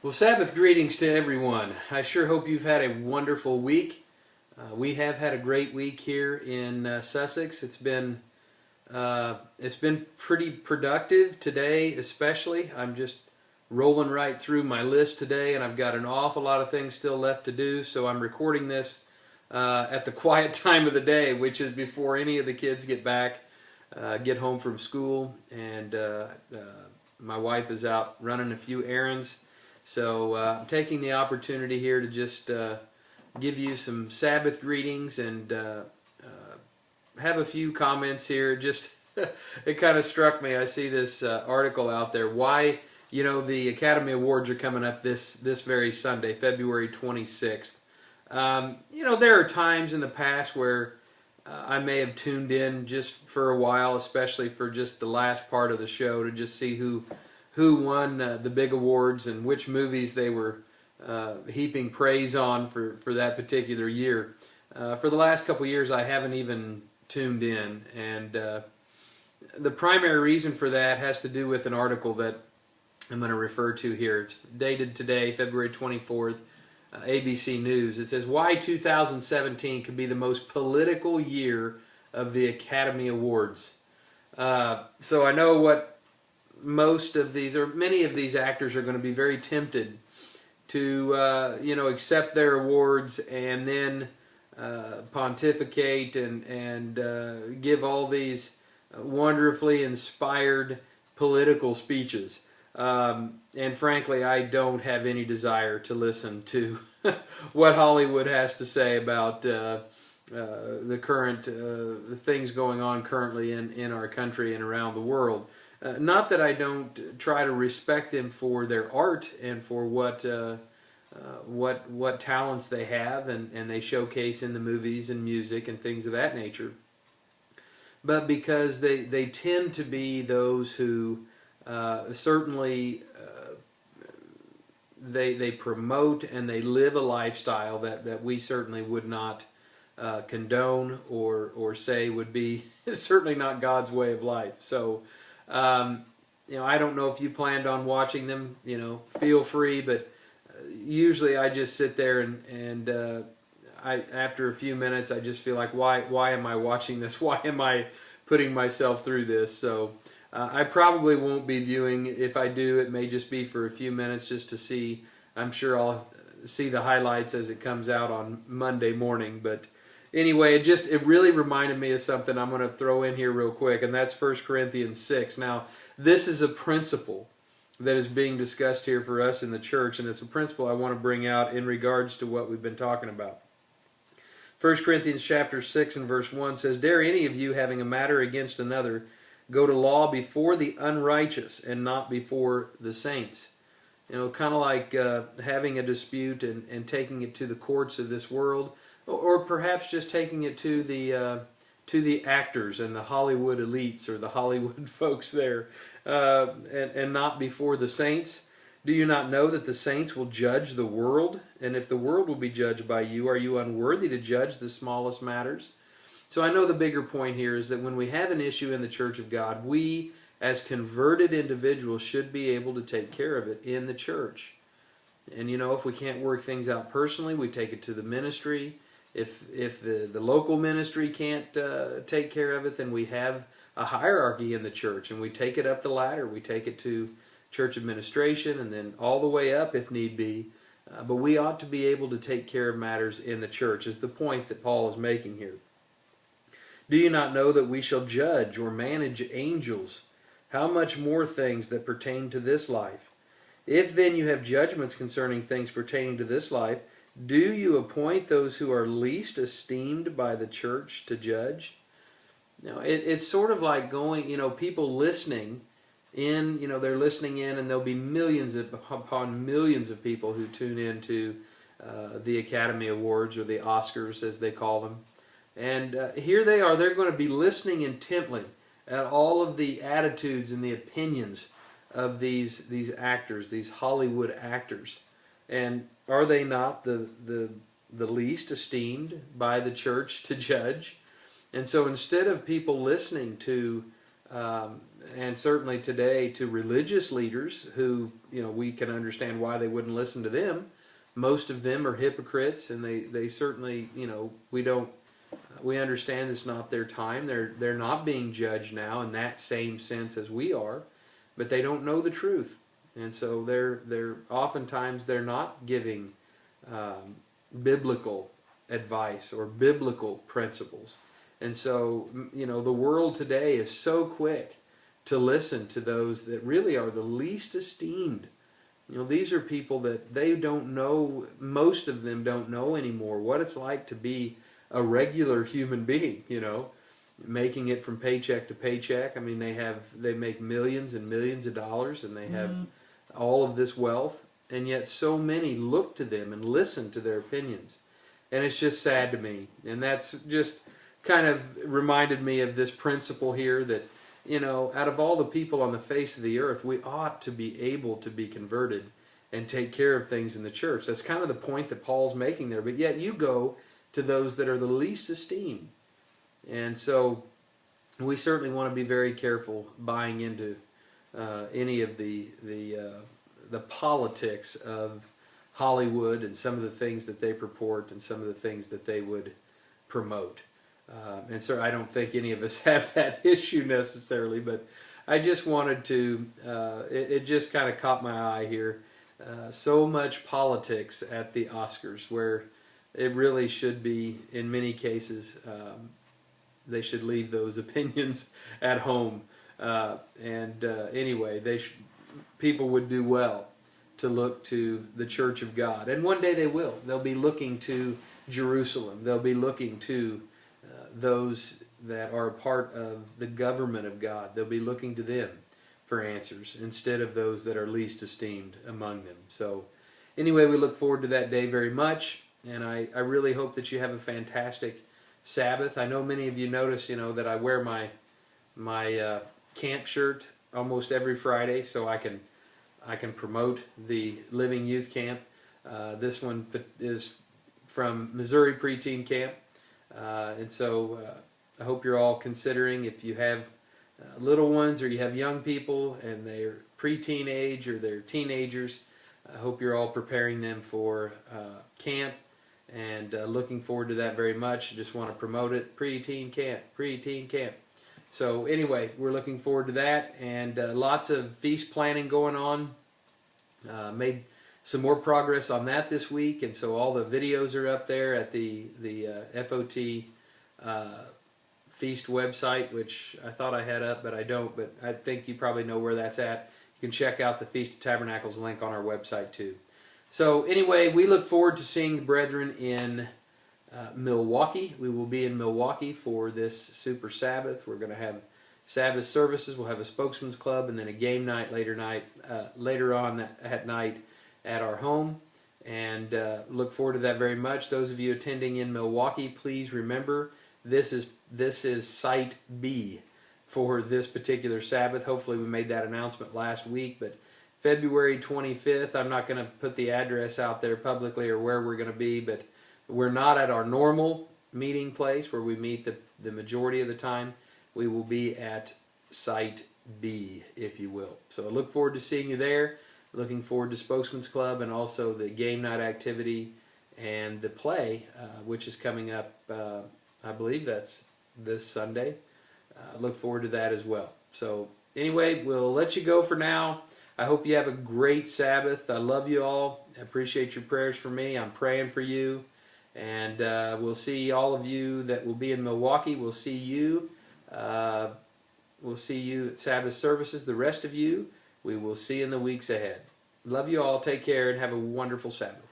Well, Sabbath greetings to everyone. I sure hope you've had a wonderful week. We have had a great week here in Sussex. It's been pretty productive today, especially. I'm just rolling right through my list today, and I've got an awful lot of things still left to do. So I'm recording this at the quiet time of the day, which is before any of the kids get back, get home from school, and my wife is out running a few errands. So I'm taking the opportunity here to just give you some Sabbath greetings and have a few comments here. Just it kind of struck me. I see this article out there. Why, the Academy Awards are coming up this very Sunday, February 26th. There are times in the past where I may have tuned in just for a while, especially for just the last part of the show, to just see who won the big awards and which movies they were heaping praise on for that particular year. For the last couple years, I haven't even tuned in, and the primary reason for that has to do with an article that I'm going to refer to here. It's dated today, February 24th, ABC News. It says, why 2017 could be the most political year of the Academy Awards. So I know what most of these, or many of these actors, are going to be very tempted to accept their awards and then pontificate and give all these wonderfully inspired political speeches. And frankly, I don't have any desire to listen to what Hollywood has to say about the current things going on currently in our country and around the world. Not that I don't try to respect them for their art and for what talents they have and they showcase in the movies and music and things of that nature, but because they tend to be those who certainly they promote and they live a lifestyle that we certainly would not condone or say would be certainly not God's way of life. So I don't know if you planned on watching them, feel free, but usually I just sit there and after a few minutes I just feel like, why am I watching this? Why am I putting myself through this? So I probably won't be viewing. If I do, it may just be for a few minutes just to see. I'm sure I'll see the highlights as it comes out on Monday morning, but anyway, it really reminded me of something I'm going to throw in here real quick, and that's 1 Corinthians 6. Now, this is a principle that is being discussed here for us in the church, and it's a principle I want to bring out in regards to what we've been talking about. 1 Corinthians chapter 6 and verse 1 says, dare any of you, having a matter against another, go to law before the unrighteous and not before the saints. Kind of like having a dispute and taking it to the courts of this world, or perhaps just taking it to the actors and the Hollywood elites or the Hollywood folks there, and not before the saints. Do you not know that the saints will judge the world? And if the world will be judged by you, are you unworthy to judge the smallest matters? So I know the bigger point here is that when we have an issue in the Church of God, we as converted individuals should be able to take care of it in the church. And if we can't work things out personally, we take it to the ministry. If the local ministry can't take care of it, then we have a hierarchy in the church, and we take it up the ladder. We take it to church administration, and then all the way up if need be. But we ought to be able to take care of matters in the church, is the point that Paul is making here. Do you not know that we shall judge or manage angels? How much more things that pertain to this life? If then you have judgments concerning things pertaining to this life, do you appoint those who are least esteemed by the church to judge? It's sort of like going, people listening in, they're listening in, and there'll be millions upon millions of people who tune into the Academy Awards, or the Oscars as they call them. And here they are, they're going to be listening intently at all of the attitudes and the opinions of these actors, these Hollywood actors. And are they not the least esteemed by the church to judge? And so instead of people listening to and certainly today to religious leaders who, we can understand why they wouldn't listen to them. Most of them are hypocrites, and they certainly, we understand it's not their time. They're not being judged now in that same sense as we are, but they don't know the truth, and so they're oftentimes they're not giving biblical advice or biblical principles. And so, the world today is so quick to listen to those that really are the least esteemed. These are people that they don't know, most of them don't know anymore what it's like to be a regular human being, making it from paycheck to paycheck. I mean, they make millions and millions of dollars, and they have all of this wealth, and yet so many look to them and listen to their opinions. And it's just sad to me. And that's just kind of reminded me of this principle here that, out of all the people on the face of the earth, we ought to be able to be converted and take care of things in the church. That's kind of the point that Paul's making there. But yet you go to those that are the least esteemed. And so we certainly want to be very careful buying into any of the politics of Hollywood and some of the things that they purport and some of the things that they would promote. And so I don't think any of us have that issue necessarily, but I just wanted to, it just kind of caught my eye here. So much politics at the Oscars, where it really should be, in many cases, they should leave those opinions at home. Anyway, people would do well to look to the Church of God. And one day they will. They'll be looking to Jerusalem. They'll be looking to those that are a part of the government of God. They'll be looking to them for answers instead of those that are least esteemed among them. So anyway, we look forward to that day very much, and I really hope that you have a fantastic Sabbath. I know many of you notice, that I wear my camp shirt almost every Friday, so I can promote the Living Youth Camp. This one is from Missouri Preteen Camp. And so I hope you're all considering, if you have little ones or you have young people and they're preteen age or they're teenagers, I hope you're all preparing them for camp, and looking forward to that very much. Just want to promote it. Preteen camp. So anyway, we're looking forward to that, and lots of feast planning going on. Made some more progress on that this week, and so all the videos are up there at the FOT Feast website, which I thought I had up, but I don't, but I think you probably know where that's at. You can check out the Feast of Tabernacles link on our website too. So anyway, we look forward to seeing the brethren in Milwaukee. We will be in Milwaukee for this Super Sabbath. We're going to have Sabbath services. We'll have a spokesman's club, and then a game night later on at night at our home, and look forward to that very much. Those of you attending in Milwaukee, please remember this is Site B for this particular Sabbath. Hopefully we made that announcement last week, but February 25th, I'm not going to put the address out there publicly or where we're going to be, but we're not at our normal meeting place where we meet the majority of the time. We will be at Site B, if you will. So I look forward to seeing you there. Looking forward to Spokesman's Club, and also the game night activity and the play, which is coming up, I believe that's this Sunday. Look forward to that as well. So anyway, we'll let you go for now. I hope you have a great Sabbath. I love you all. I appreciate your prayers for me. I'm praying for you. And we'll see all of you that will be in Milwaukee. We'll see you. We'll see you at Sabbath services. The rest of you, we will see in the weeks ahead. Love you all. Take care and have a wonderful Sabbath.